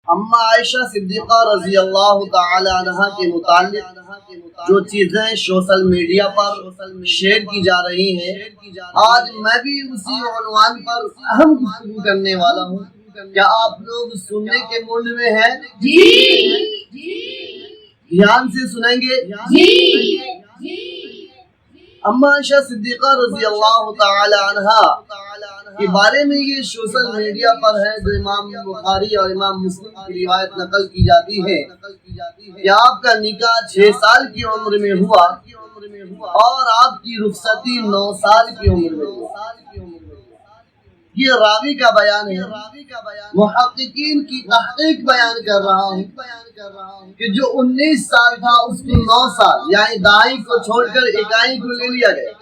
اما عائشہ صدیقہ رضی اللہ تعالی عنہا کے متعلق جو چیزیں سوشل میڈیا پر شیئر کی جا رہی ہیں، آج میں بھی اسی عنوان پر اہم گفتگو کرنے والا ہوں۔ کیا آپ لوگ سننے کے موڈ میں ہیں؟ دھیان سے سنیں گے۔ اما عائشہ صدیقہ رضی اللہ تعالی عنہا کے بارے میں یہ سوشل میڈیا پر ہے، جو امام بخاری اور امام مسلم کی روایت نقل کی جاتی ہے کہ آپ کا نکاح 6 سال کی عمر میں ہوا اور آپ کی رخصتی 9 سال کی عمر میں ہوا۔ یہ راوی کا بیان ہے۔ محققین کی تحقیق بیان کر رہا ہوں کہ جو 19 سال تھا اس کو 9 سال یعنی دائیں کو چھوڑ کر اکائی کو لے لیا گیا،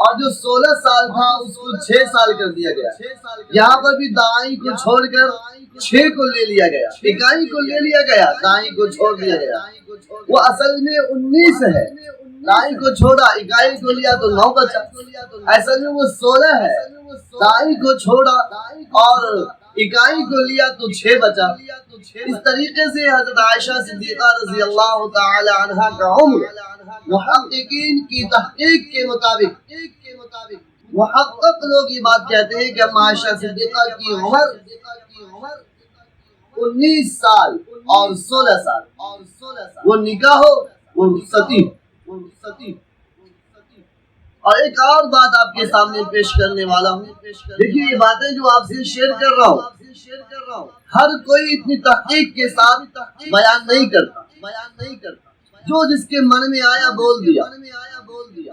اور جو 16 سال تھا اس کو 6 سال کر دیا گیا۔ یہاں پر بھی دائیں کو چھوڑ کر 6 کو لے لیا گیا، اکائی کو لے لیا گیا، دائیں کو چھوڑ دیا گیا۔ وہ اصل میں 19 ہے، دائیں کو چھوڑا اکائی کو لیا تو 9 بچا، اصل میں وہ 16 ہے، دائیں کو چھوڑا اور اکائی کو لیا تو 6 بچا۔ اس طریقے سے حضرت عائشہ صدیقہ رضی اللہ تعالی عنہا کا عمر محققین کی تحقیق کے مطابق، محقق لوگ یہ بات کہتے ہیں کہ اما عائشہ صدیقہ کی عمر 19 سال اور 16 سال، وہ نکاح ہو وہ رخصتی۔ اور ایک اور بات آپ کے سامنے پیش کرنے والا ہوں۔ دیکھیے، یہ باتیں جو آپ سے شیئر کر رہا ہوں، ہر کوئی اتنی تحقیق کے ساتھ بیان نہیں کرتا۔ جو جس کے من میں آیا بول دیا،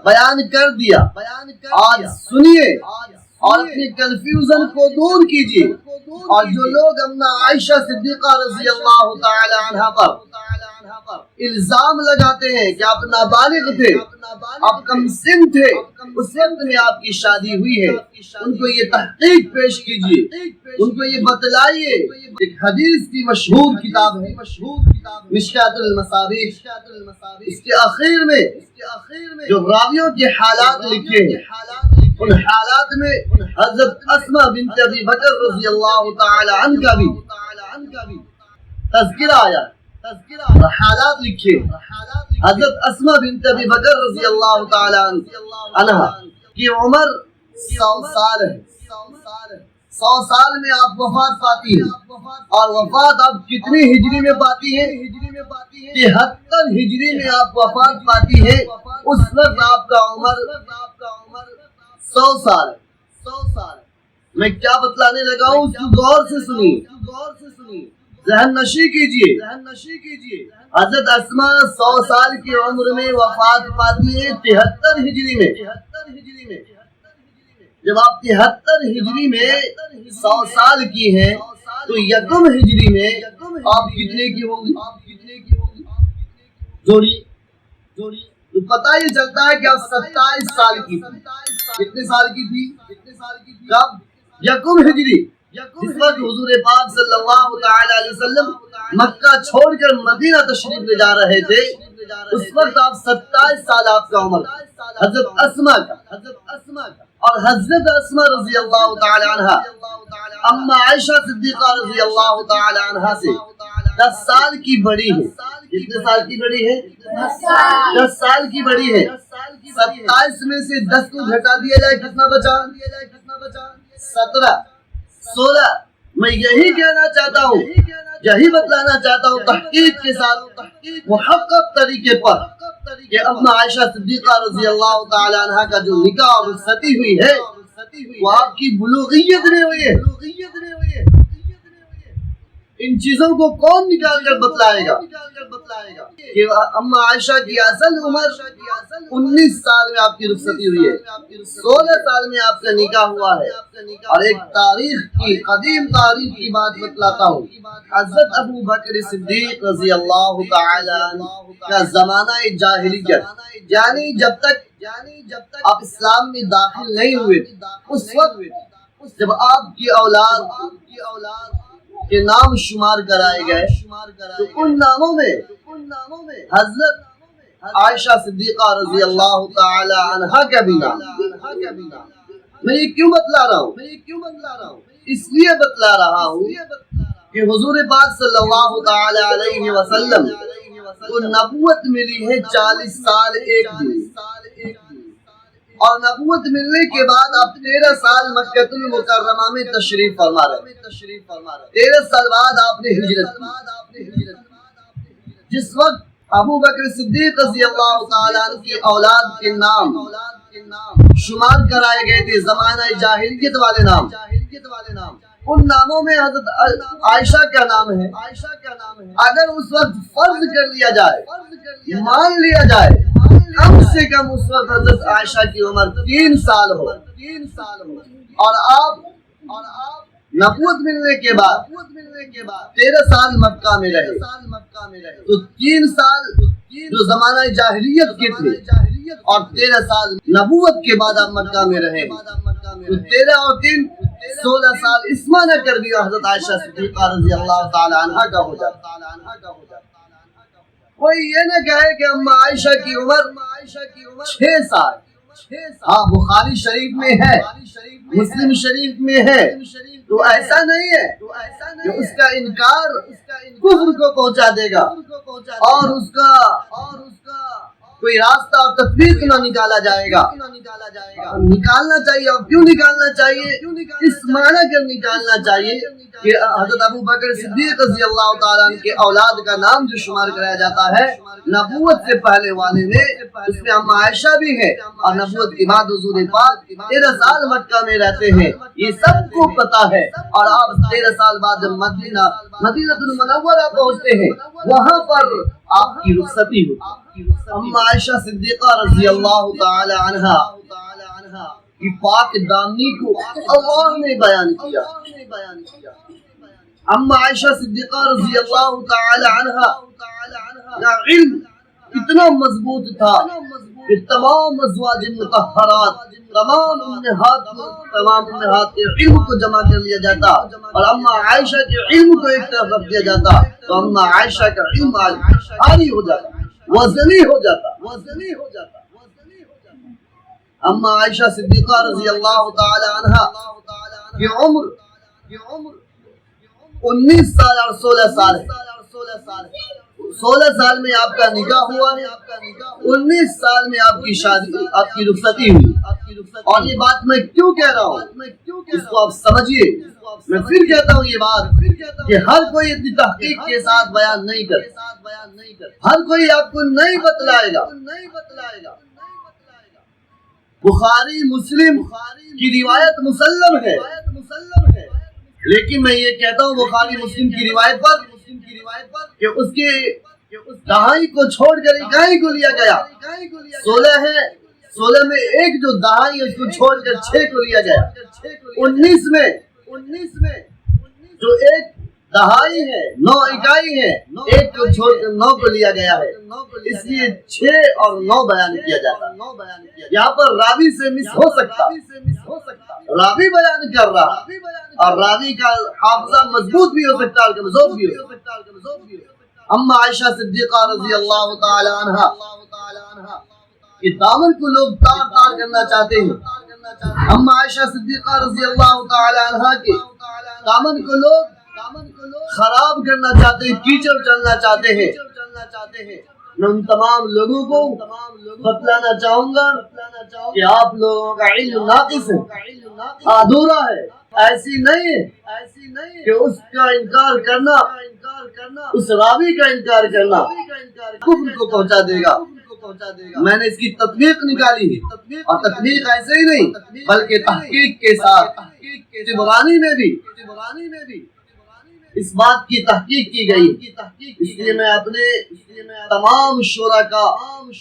بیان کر دیا۔ آج سنیے اور اپنے کنفیوژن کو دور کیجیے، اور جو لوگ اما عائشہ صدیقہ رضی اللہ تعالی عنہا پر الزام لگاتے ہیں کہ آپ نابالغ تھے، آپ کم سن تھے، اس وقت میں آپ کی شادی ہوئی ہے، ان کو یہ تحقیق پیش کیجیے، ان کو یہ بتلائیے۔ ایک حدیث کی مشہور کتاب ہے مشکاۃ المصابیح، اس کے آخر میں جو راویوں کے حالات لکھے ہیں، ان حالات میں حضرت اسماء بنت ابی بکر رضی اللہ تعالی عنہ کا بھی تذکرہ آیا، حالات لکھے۔ حضرت اسماء بنت ابی بکر رضی اللہ تعالی عنہ کی عمر 100 سال ہے۔ 100 سال میں آپ وفات پاتی ہیں، اور وفات آپ کتنی ہجری میں پاتی ہیں؟ 73 ہجری میں آپ وفات پاتی ہیں۔ اس وقت آپ کا عمر 100 سال ہے۔ میں کیا بتلانے لگا ہوں، اس کو غور سے سنیے، ذہن نشی کیجیے۔ حضرت اسماء 100 سال کی عمر میں وفات پاتی ہیں 73 ہجری میں۔ جب آپ 73 ہجری میں 100 سال کی ہیں تو یکم ہجری میں آپ کتنے کی ہوں گی؟ جوڑی تو پتہ یہ چلتا ہے کہ آپ 27 سال کی تھی۔ کتنے سال کی تھی؟ کب؟ یکم ہجری، جس وقت حضور پاک صلی اللہ تعالی علیہ وسلم مکہ چھوڑ کر مدینہ تشریف لے جا رہے تھے، اس وقت آپ 27 سال آپ کا عمر، حضرت اسماء کا۔ اور حضرت اسماء رضی اللہ تعالی عنہ اما عائشہ صدیقہ رضی اللہ تعالی عنہ سے 10 سال کی بڑی ہے۔ کتنے سال کی بڑی ہے؟ 10 سال کی بڑی ہے۔ 27 میں سے 10 کو گھٹا دیا جائے کتنا بچا؟ 17۔ 16۔ میں یہی کہنا چاہتا ہوں، یہی بتلانا چاہتا ہوں تحقیق کے ساتھ، محقق طریقے پر، کہ اما عائشہ صدیقہ رضی اللہ تعالی عنہ کا جو نکاح اور رخصتی ہوئی ہے وہ آپ کی بلوغیت میں ہوئی ہے۔ ان چیزوں کو کون نکال کر بتلائے گا کہ اما عائشہ کی اصل عمر 19 سال میں آپ کی رخصتی ہوئی ہے، 16 سال میں آپ کا نکاح ہوا ہے۔ اور ایک تاریخ کی، قدیم تاریخ کی بات بتلاتا ہوں۔ حضرت ابو بکر صدیق رضی اللہ تعالی عنہ کا زمانہ جاہلیت، یعنی جب تک آپ اسلام میں داخل نہیں ہوئے، اس وقت جب آپ کی اولاد کے نام شمار کرائے گئے تو ان ناموں میں حضرت عائشہ صدیقہ رضی اللہ تعالی عنہا کا بھی نام۔ میں یہ کیوں بتلا رہا ہوں؟ اس لیے بتلا رہا ہوں کہ حضور پاک صلی اللہ تعالی علیہ وسلم کو نبوت ملی ہے 40 سال 1 دن، اور نبوت ملنے کے بعد اب 13 سال مکہ المکرمہ میں تشریف فرما رہے ہیں۔ 13 سال بعد آپ نے ہجرت کی، جس وقت ابو بکر صدیق رضی اللہ تعالیٰ عنہ کی اولاد کے نام شمار کرائے گئے تھے، زمانہ جاہلیت والے نام۔ ان ناموں میں حضرت عائشہ کا نام ہے۔ اگر اس وقت فرض کر لیا جائے، مان لیا جائے، کم سے کم اس وقت حضرت عائشہ کی عمر 3 سال ہو، اور آپ نبوت ملنے کے بعد 13 سال مکہ میں رہے، تو 3 سال جو زمانہ جاہلیت کے تھے اور 13 سال نبوت کے بعد آپ مکہ میں رہے، تو 13 اور 3 16 سال اس معنی کر دیا حضرت عائشہ صدیقہ رضی اللہ تعالی عنہا کا ہو جاتا۔ کوئی یہ نہ کہے کہ اما عائشہ کی عمر 6 سال، ہاں بخاری شریف میں ہے، مسلم شریف میں ہے، تو ایسا نہیں ہے کہ اس کا انکار کفر کو پہنچا دے گا اور اس کا کوئی راستہ اور تطبیق نہ نکالا جائے گا۔ نکالنا چاہیے، اور کیوں نکالنا چاہیے؟ اس معنی کر نکالنا چاہیے کہ حضرت ابو بکر صدیق رضی اللہ تعالیٰ عنہ کے اولاد کا نام جو شمار کرایا جاتا ہے نبوت سے پہلے والے میں، اس میں اما عائشہ بھی ہے، اور نبوت کے بعد حضور پاک 13 سال مکہ میں رہتے ہیں، یہ سب کو پتا ہے۔ اور آپ 13 سال بعد جب مدینہ المنورہ پہنچتے ہیں، وہاں پر آپ کی رخصتی ہوتی۔ اما عائشہ صدیقہ رضی اللہ تعالی عنہا کی پاک دامنی کو اللہ نے بیان کیا۔ اما عائشہ صدیقہ رضی اللہ تعالی عنہا کا علم اتنا مضبوط تھا کہ تمام ازواج مطہرات، تمام امہات کے علم کو جمع کر لیا جاتا، اور اما عائشہ کے علم کو ایک طرف رکھ دیا جاتا، تو اما عائشہ کا علم بھاری ہو جاتا، وزنی ہو جاتا۔ اما عائشہ صدیقہ رضی اللہ تعالی عنہا کی عمر 19 سال اور 16 سال ہے۔ 16 سال میں آپ کا نکاح ہوا ہے، 19 سال میں آپ کی شادی، آپ کی رخصتی ہوئی۔ اور یہ بات میں کیوں کہہ رہا ہوں اس کو آپ سمجھیے۔ میں پھر کہتا ہوں یہ بات کہ ہر کوئی اتنی تحقیق کے ساتھ بیان نہیں کرتا، ہر کوئی آپ کو نہیں بتلائے گا۔ بخاری مسلم کی روایت مسلم ہے، لیکن میں یہ کہتا ہوں بخاری مسلم کی روایت پر کہ اس کی دہائی کو چھوڑ کر 11 کو لیا گیا، 16 ہے، 16 میں ایک جو دہائی اس کو چھوڑ کر 6 کو لیا گیا، 19 میں جو ایک دہائی ہے، 9 اکائی ہے، ایک کو چھوڑ کر 9 کو لیا گیا ہے، اس لیے 6 اور 9 بیان کیا جاتا ہے۔ یہاں پر راوی سے مس ہو سکتا، راوی بیان کر رہا، اور راوی کا حافظہ مضبوط بھی ہو سکتا ہے، کمزور بھی ہو سکتا ہے۔ اما عائشہ صدیقہ رضی اللہ تعالی عنہا کہ دامن کو لوگ تار کرنا چاہتے ہیں، اما عائشہ صدیقہ رضی اللہ تعالی عنہا کے دامن کو لوگ خراب کرنا چاہتے ہیں، کیچڑ ڈالنا چاہتے ہیں۔ میں ان تمام لوگوں کو بتلانا چاہوں گا کہ آپ لوگوں کا علم ناقص ہے، ادھورا ہے۔ ایسی نہیں ہے کہ اس کا انکار کرنا، اس راوی کا انکار کرنا کفر کو پہنچا دے گا۔ میں نے اس کی تطبیق نکالی ہے، اور تطبیق ایسے ہی نہیں بلکہ تحقیق کے ساتھ طبرانی میں بھی اس بات کی تحقیق کی گئی۔ اس لیے میں اپنے تمام شرکاء،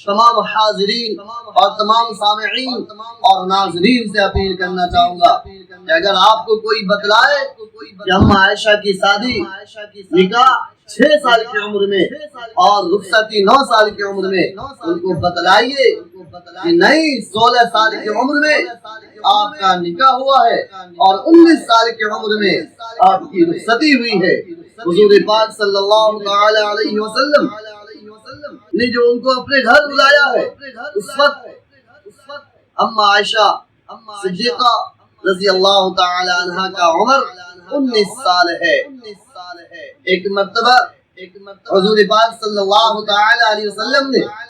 تمام حاضرین اور تمام سامعین اور ناظرین سے اپیل کرنا چاہوں گا کہ اگر آپ کو کوئی بتلائے کہ اما عائشہ کی شادی نکاح 6 سال کی عمر میں اور رخصتی 9 سال کی عمر میں، ان کو بتلائیے کہ نہیں، 16 سال کی عمر میں آپ کا نکاح ہوا ہے اور 19 سال کی عمر میں آپ کی رخصتی ہوئی ہے۔ حضور پاک صلی اللہ تعالی علیہ وسلم نے جو ان کو اپنے گھر بلایا ہے، اس وقت اما عائشہ صدیقہ رضی اللہ تعالی عنہ کا عمر 19 سال ہے۔ ایک مرتبہ حضور پاک صلی اللہ تعالی علیہ وسلم نے